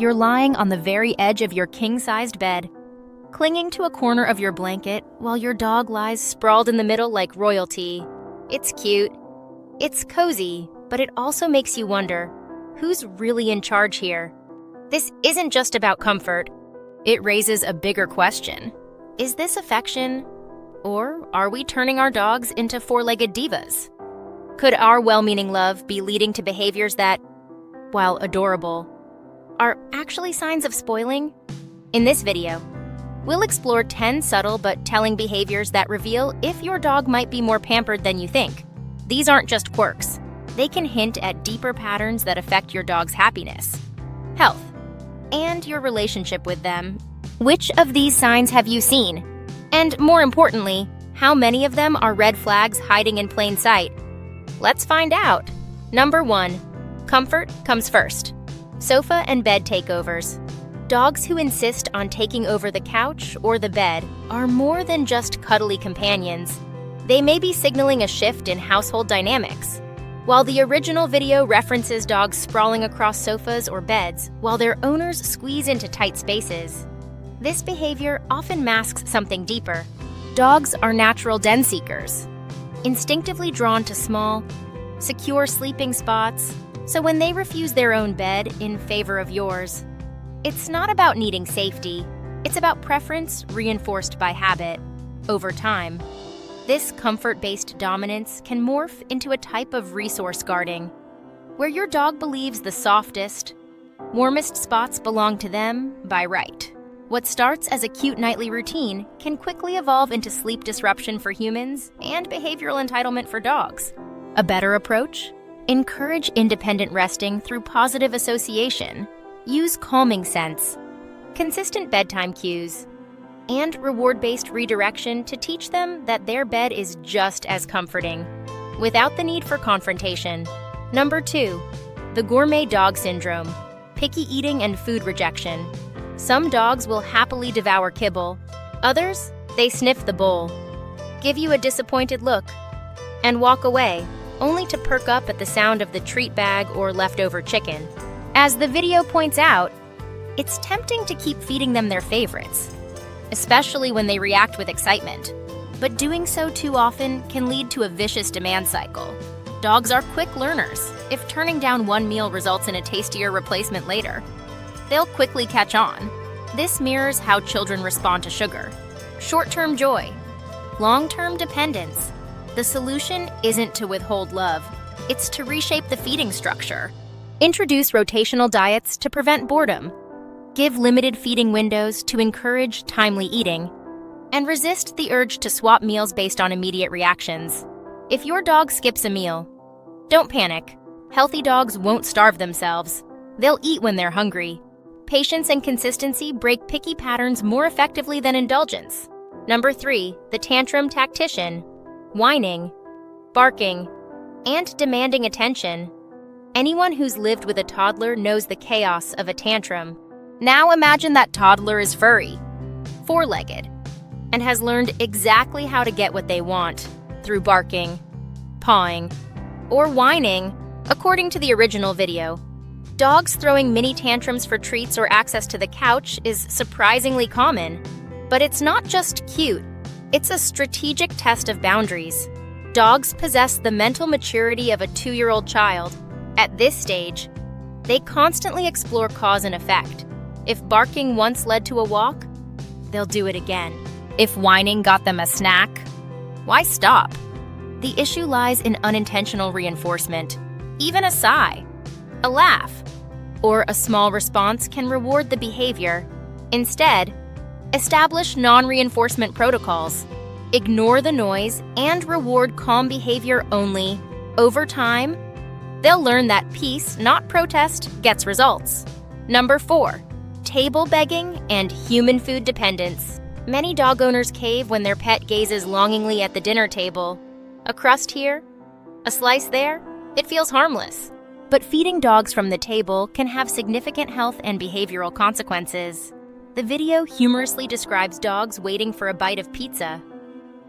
You're lying on the very edge of your king-sized bed, clinging to a corner of your blanket while your dog lies sprawled in the middle like royalty. It's cute, it's cozy, but it also makes you wonder, who's really in charge here? This isn't just about comfort. It raises a bigger question. Is this affection? Or are we turning our dogs into four-legged divas? Could our well-meaning love be leading to behaviors that, while adorable, are actually signs of spoiling? In this video, we'll explore 10 subtle but telling behaviors that reveal if your dog might be more pampered than you think. These aren't just quirks. They can hint at deeper patterns that affect your dog's happiness, health, and your relationship with them. Which of these signs have you seen? And more importantly, how many of them are red flags hiding in plain sight? Let's find out. Number 1. Comfort comes first. Sofa and bed takeovers. Dogs who insist on taking over the couch or the bed are more than just cuddly companions. They may be signaling a shift in household dynamics. While the original video references dogs sprawling across sofas or beds while their owners squeeze into tight spaces, this behavior often masks something deeper. Dogs are natural den seekers, instinctively drawn to small, secure sleeping spots, so when they refuse their own bed in favor of yours, it's not about needing safety, it's about preference reinforced by habit. Over time, this comfort-based dominance can morph into a type of resource guarding, where your dog believes the softest, warmest spots belong to them by right. What starts as a cute nightly routine can quickly evolve into sleep disruption for humans and behavioral entitlement for dogs. A better approach? Encourage independent resting through positive association. Use calming scents, consistent bedtime cues, and reward-based redirection to teach them that their bed is just as comforting, without the need for confrontation. Number 2. The gourmet dog syndrome. Picky eating and food rejection. Some dogs will happily devour kibble. Others, they sniff the bowl, give you a disappointed look, and walk away, only to perk up at the sound of the treat bag or leftover chicken. As the video points out, it's tempting to keep feeding them their favorites, especially when they react with excitement. But doing so too often can lead to a vicious demand cycle. Dogs are quick learners. If turning down one meal results in a tastier replacement later, they'll quickly catch on. This mirrors how children respond to sugar. Short-term joy, long-term dependence. The solution isn't to withhold love, it's to reshape the feeding structure. Introduce rotational diets to prevent boredom. Give limited feeding windows to encourage timely eating. And resist the urge to swap meals based on immediate reactions. If your dog skips a meal, don't panic. Healthy dogs won't starve themselves. They'll eat when they're hungry. Patience and consistency break picky patterns more effectively than indulgence. Number 3, the tantrum tactician. Whining, barking, and demanding attention. Anyone who's lived with a toddler knows the chaos of a tantrum. Now imagine that toddler is furry, four-legged, and has learned exactly how to get what they want through barking, pawing, or whining. According to the original video, dogs throwing mini tantrums for treats or access to the couch is surprisingly common. But it's not just cute, it's a strategic test of boundaries. Dogs possess the mental maturity of a 2-year-old child. At this stage, they constantly explore cause and effect. If barking once led to a walk, they'll do it again. If whining got them a snack, why stop? The issue lies in unintentional reinforcement. Even a sigh, a laugh, or a small response can reward the behavior. Instead, establish non-reinforcement protocols. Ignore the noise and reward calm behavior only. Over time, they'll learn that peace, not protest, gets results. Number 4, table begging and human food dependence. Many dog owners cave when their pet gazes longingly at the dinner table. A crust here, a slice there, it feels harmless. But feeding dogs from the table can have significant health and behavioral consequences. The video humorously describes dogs waiting for a bite of pizza.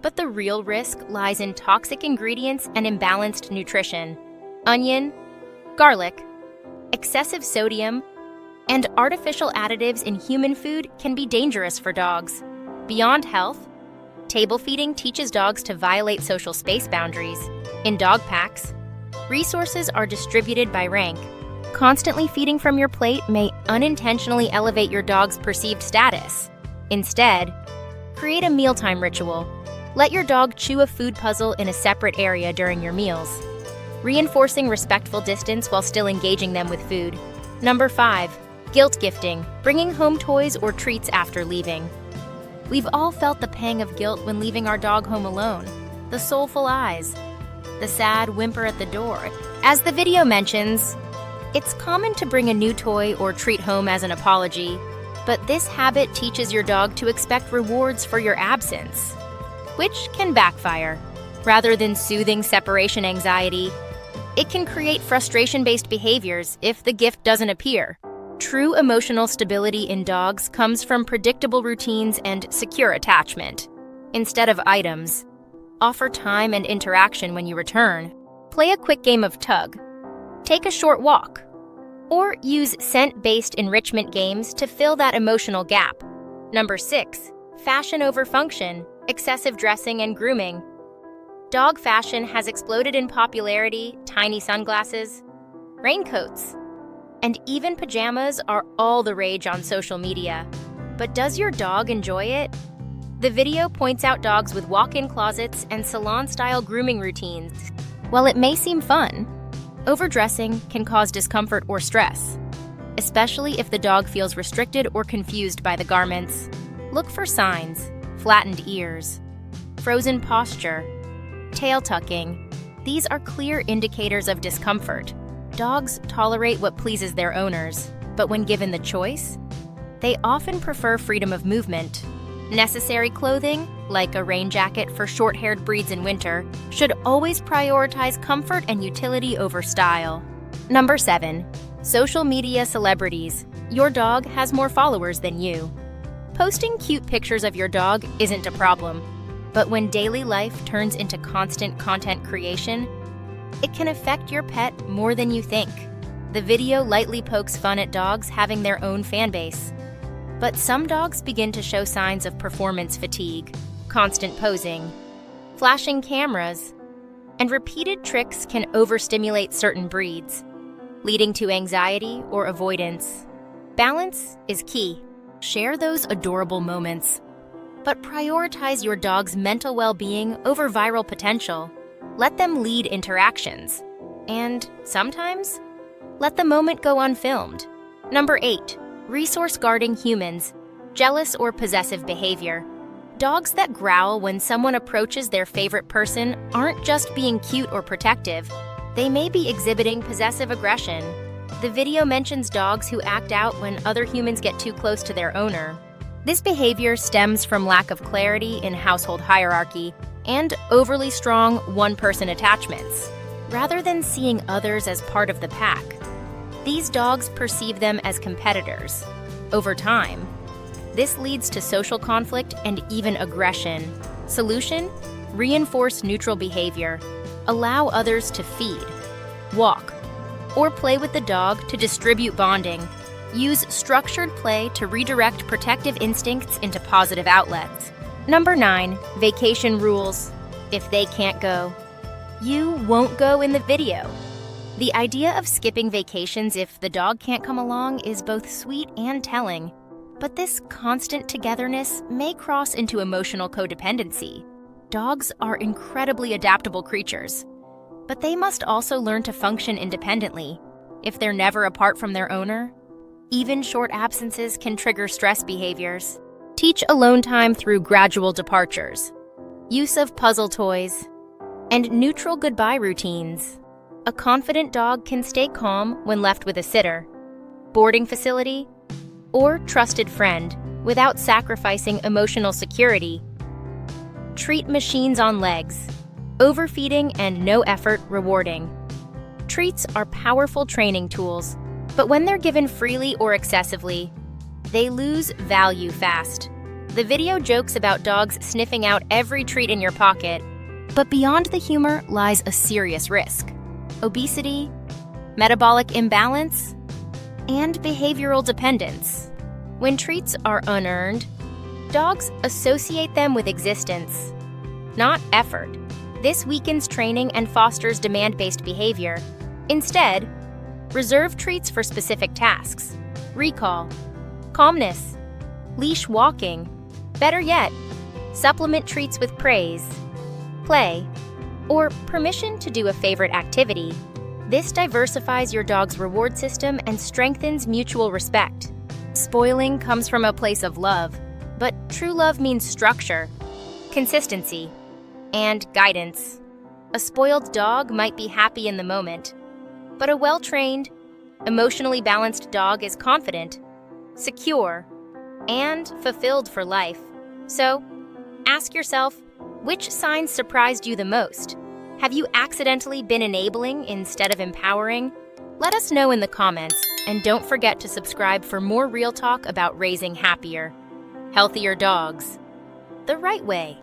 But the real risk lies in toxic ingredients and imbalanced nutrition. Onion, garlic, excessive sodium, And artificial additives in human food can be dangerous for dogs. Beyond health, table feeding teaches dogs to violate social space boundaries. In dog packs, resources are distributed by rank. Constantly feeding from your plate may unintentionally elevate your dog's perceived status. Instead, create a mealtime ritual. Let your dog chew a food puzzle in a separate area during your meals, reinforcing respectful distance while still engaging them with food. Number 5. Guilt gifting, bringing home toys or treats after leaving. We've all felt the pang of guilt when leaving our dog home alone. The soulful eyes, the sad whimper at the door. As the video mentions, it's common to bring a new toy or treat home as an apology, but this habit teaches your dog to expect rewards for your absence, which can backfire. Rather than soothing separation anxiety, it can create frustration-based behaviors if the gift doesn't appear. True emotional stability in dogs comes from predictable routines and secure attachment. Instead of items, offer time and interaction when you return. Play a quick game of tug. Take a short walk. Or use scent-based enrichment games to fill that emotional gap. Number 6. Fashion over function, excessive dressing and grooming. Dog fashion has exploded in popularity. Tiny sunglasses, raincoats, and even pajamas are all the rage on social media. But does your dog enjoy it? The video points out dogs with walk-in closets and salon-style grooming routines. While it may seem fun, overdressing can cause discomfort or stress, especially if the dog feels restricted or confused by the garments. Look for signs: flattened ears, frozen posture, tail tucking. These are clear indicators of discomfort. Dogs tolerate what pleases their owners, but when given the choice, they often prefer freedom of movement. Necessary clothing, like a rain jacket for short-haired breeds in winter, should always prioritize comfort and utility over style. Number 7. Social media celebrities. Your dog has more followers than you. Posting cute pictures of your dog isn't a problem, but when daily life turns into constant content creation, it can affect your pet more than you think. The video lightly pokes fun at dogs having their own fan base. But some dogs begin to show signs of performance fatigue. Constant posing, flashing cameras, and repeated tricks can overstimulate certain breeds, leading to anxiety or avoidance. Balance is key. Share those adorable moments, but prioritize your dog's mental well-being over viral potential. Let them lead interactions, and sometimes, let the moment go unfilmed. Number 8. Resource guarding humans, jealous or possessive behavior. Dogs that growl when someone approaches their favorite person aren't just being cute or protective. They may be exhibiting possessive aggression. The video mentions dogs who act out when other humans get too close to their owner. This behavior stems from lack of clarity in household hierarchy and overly strong one-person attachments. Rather than seeing others as part of the pack, these dogs perceive them as competitors. Over time, this leads to social conflict and even aggression. Solution: reinforce neutral behavior. Allow others to feed, walk, or play with the dog to distribute bonding. Use structured play to redirect protective instincts into positive outlets. Number 9. Vacation rules. If they can't go, you won't go in the video. The idea of skipping vacations if the dog can't come along is both sweet and telling, but this constant togetherness may cross into emotional codependency. Dogs are incredibly adaptable creatures, but they must also learn to function independently. If they're never apart from their owner, even short absences can trigger stress behaviors. Teach alone time through gradual departures, use of puzzle toys, and neutral goodbye routines. A confident dog can stay calm when left with a sitter, boarding facility, or trusted friend without sacrificing emotional security. Treat machines on legs, overfeeding and no effort rewarding. Treats are powerful training tools, but when they're given freely or excessively, they lose value fast. The video jokes about dogs sniffing out every treat in your pocket, but beyond the humor lies a serious risk: obesity, metabolic imbalance, and behavioral dependence. When treats are unearned, dogs associate them with existence, not effort. This weakens training and fosters demand-based behavior. Instead, reserve treats for specific tasks: recall, calmness, leash walking. Better yet, supplement treats with praise, play, or permission to do a favorite activity. This diversifies your dog's reward system and strengthens mutual respect. Spoiling comes from a place of love, but true love means structure, consistency, and guidance. A spoiled dog might be happy in the moment, but a well-trained, emotionally balanced dog is confident, secure, and fulfilled for life. So, ask yourself, which signs surprised you the most? Have you accidentally been enabling instead of empowering? Let us know in the comments, and don't forget to subscribe for more real talk about raising happier, healthier dogs the right way.